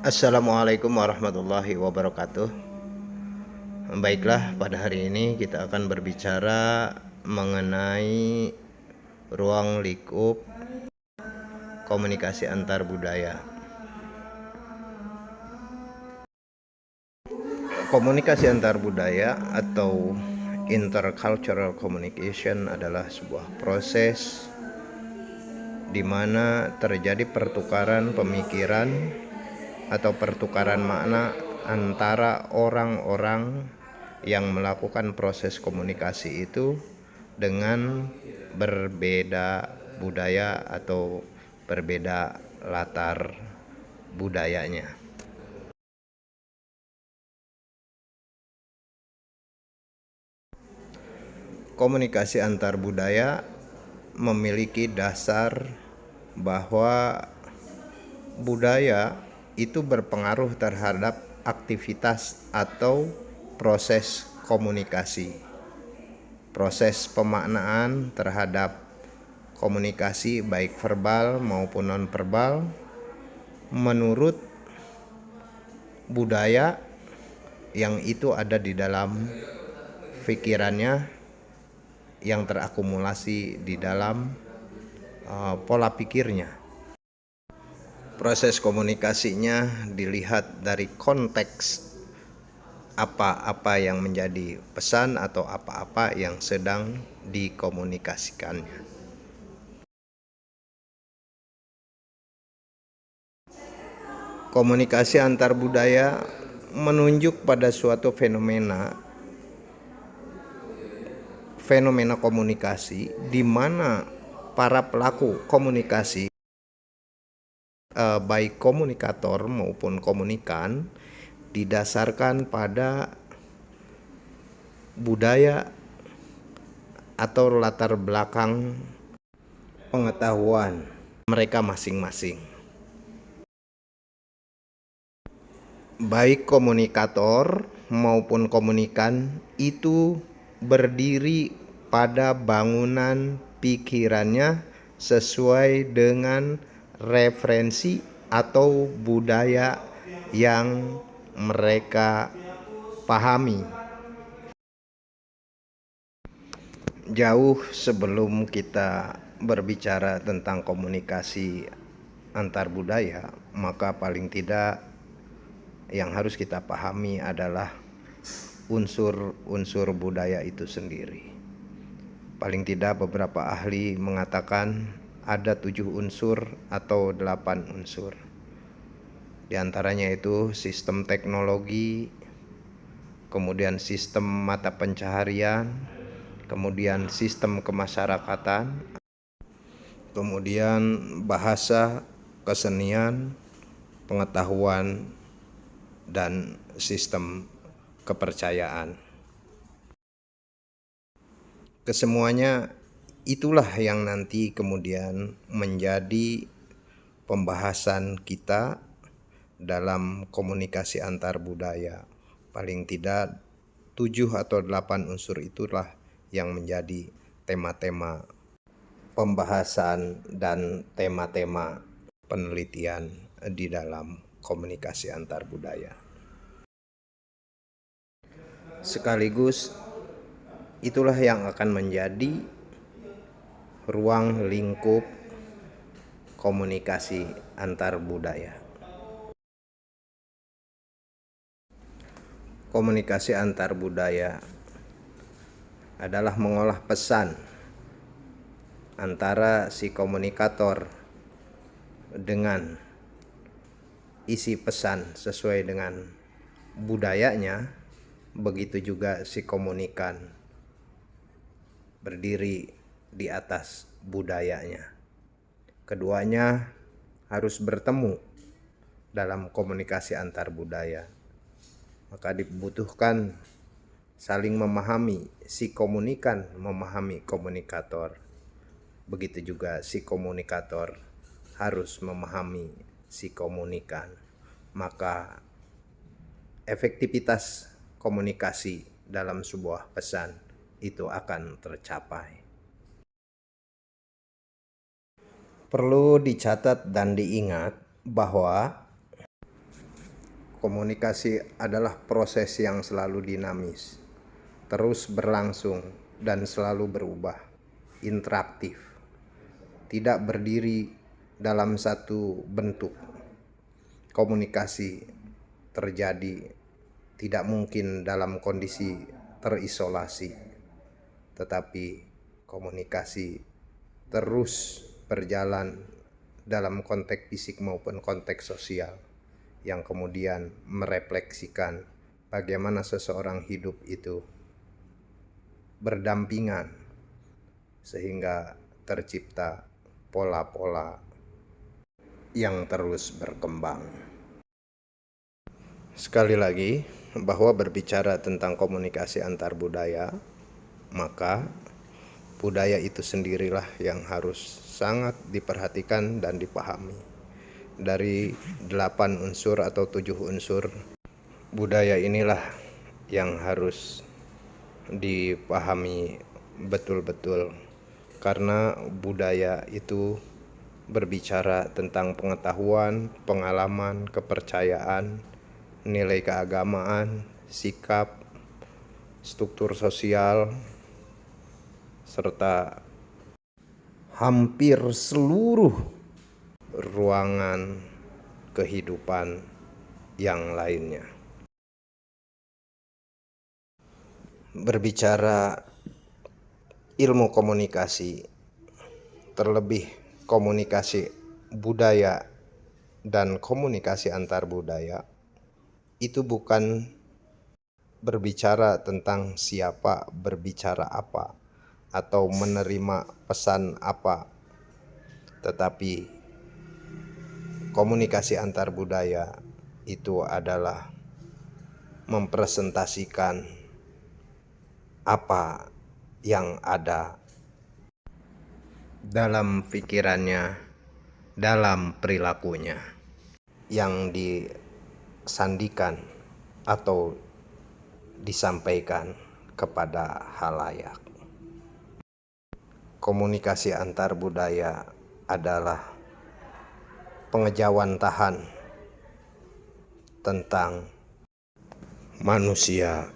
Assalamualaikum warahmatullahi wabarakatuh. Baiklah, pada hari ini kita akan berbicara mengenai ruang lingkup komunikasi antar budaya. Komunikasi antar budaya atau intercultural communication adalah sebuah proses di mana terjadi pertukaran pemikiran atau pertukaran makna antara orang-orang yang melakukan proses komunikasi itu dengan berbeda budaya atau berbeda latar budayanya. Komunikasi antar budaya memiliki dasar bahwa budaya itu berpengaruh terhadap aktivitas atau proses komunikasi. Proses pemaknaan terhadap komunikasi baik verbal maupun non-verbal menurut budaya yang itu ada di dalam pikirannya, yang terakumulasi di dalam pola pikirnya. Proses komunikasinya dilihat dari konteks apa-apa yang menjadi pesan atau apa-apa yang sedang dikomunikasikannya. Komunikasi antar budaya menunjuk pada suatu fenomena komunikasi di mana para pelaku komunikasi baik komunikator maupun komunikan didasarkan pada budaya atau latar belakang pengetahuan mereka masing-masing. Baik komunikator maupun komunikan itu berdiri pada bangunan pikirannya sesuai dengan referensi atau budaya yang mereka pahami. Jauh sebelum kita berbicara tentang komunikasi antar budaya, maka paling tidak yang harus kita pahami adalah unsur-unsur budaya itu sendiri. Paling tidak beberapa ahli mengatakan ada 7 unsur atau 8 unsur. Di antaranya itu sistem teknologi, kemudian sistem mata pencaharian, kemudian sistem kemasyarakatan, kemudian bahasa, kesenian, pengetahuan, dan sistem kepercayaan. Kesemuanya itulah yang nanti kemudian menjadi pembahasan kita dalam komunikasi antar budaya. Paling tidak 7 atau 8 unsur itulah yang menjadi tema-tema pembahasan dan tema-tema penelitian di dalam komunikasi antar budaya. Sekaligus itulah yang akan menjadi ruang lingkup komunikasi antar budaya. Komunikasi antar budaya adalah mengolah pesan antara si komunikator dengan isi pesan sesuai dengan budayanya, begitu juga si komunikan berdiri di atas budayanya. Keduanya harus bertemu dalam komunikasi antar budaya. Maka dibutuhkan saling memahami, si komunikan memahami komunikator. Begitu juga si komunikator harus memahami si komunikan. Maka efektivitas komunikasi dalam sebuah pesan itu akan tercapai. Perlu dicatat dan diingat bahwa Komunikasi adalah proses yang selalu dinamis, terus berlangsung dan selalu berubah, interaktif, tidak berdiri dalam satu bentuk. Komunikasi terjadi tidak mungkin dalam kondisi terisolasi, tetapi komunikasi terus berjalan dalam konteks fisik maupun konteks sosial, yang kemudian merefleksikan bagaimana seseorang hidup itu berdampingan sehingga tercipta pola-pola yang terus berkembang. Sekali lagi, bahwa berbicara tentang komunikasi antar budaya, maka budaya itu sendirilah yang harus sangat diperhatikan dan dipahami. Dari 8 unsur atau 7 unsur budaya inilah yang harus dipahami betul-betul, karena budaya itu berbicara tentang pengetahuan, pengalaman, kepercayaan, nilai keagamaan, sikap, struktur sosial, serta hampir seluruh ruangan kehidupan yang lainnya. Berbicara ilmu komunikasi, terlebih komunikasi budaya dan komunikasi antar budaya, itu bukan berbicara tentang siapa berbicara apa atau menerima pesan apa, tetapi komunikasi antar budaya itu adalah mempresentasikan apa yang ada dalam pikirannya, dalam perilakunya, yang disandikan atau disampaikan kepada halayak. Komunikasi antar budaya adalah pengejawantahan tentang manusia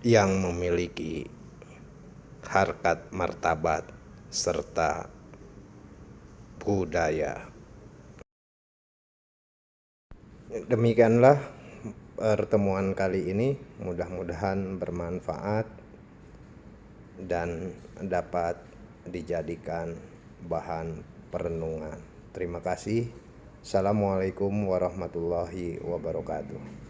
yang memiliki harkat martabat serta budaya. Demikianlah pertemuan kali ini, mudah-mudahan bermanfaat dan dapat dijadikan bahan perenungan. Terima kasih. Assalamualaikum warahmatullahi wabarakatuh.